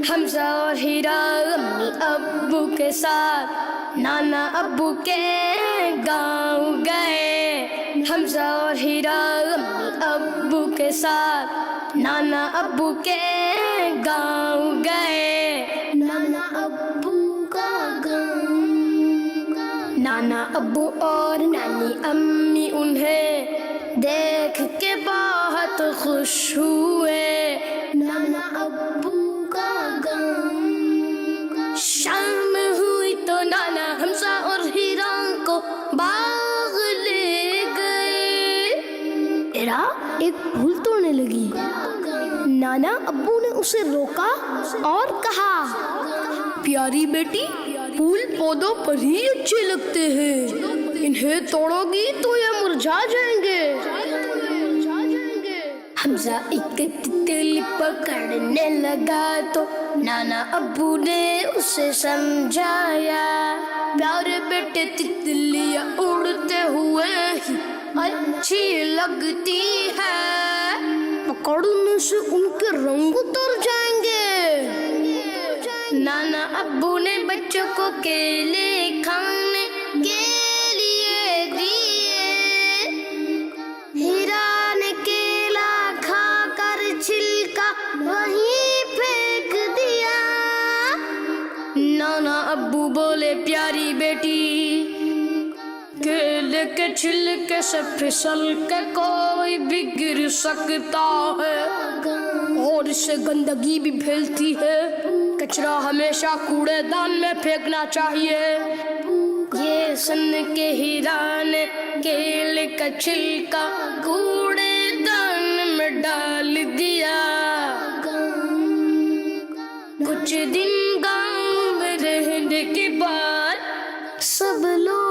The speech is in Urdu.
حمزہ اور ہیرا امی ابو کے ساتھ نانا ابو کے گاؤں گئے. حمزہ اور ہیرا امی ابو کے ساتھ نانا ابو کے گاؤں گئے. نانا ابو کا گاؤں. نانا ابو اور نانی امی انہیں دیکھ کے بہت خوش ہوئے. نانا ابو کا گاؤں. شام ہوئی تو نانا حمزہ اور ہیرا کو باغ لے گئے. ہیرا ایک پھول توڑنے لگی. نانا ابو نے اسے روکا اور کہا, پیاری بیٹی, پھول پودوں پر ہی اچھے لگتے ہیں, انہیں توڑو گی تو یہ مرجھا جائیں گے. حمزہ ایک تتلی پکڑنے لگا تو نانا ابو نے اسے سمجھایا, پیارے بیٹے تتلیاں اڑتے ہوئے ہی اچھی لگتی ہے, پکڑنے سے ان کے رنگ اتر جائیں گے. نانا ابو نے بچوں کو کیلے کھانے کے لیے دیے. ہیرا نے کیلا کھا کر چھلکا وہیں پھینک دیا. نانا ابو بولے, پیاری بیٹی, کیلے کے چھلکے سے پھسل کے کوئی بھی گر سکتا ہے اور اس سے گندگی بھی پھیلتی ہے. کچرا ہمیشہ کوڑے دان میں پھینکنا چاہیے. یہ سن کے ہیرا نے کیلے کا چھلکا کوڑے دان میں ڈال دیا. کچھ دن گاؤں میں رہنے کے بعد سب لوگ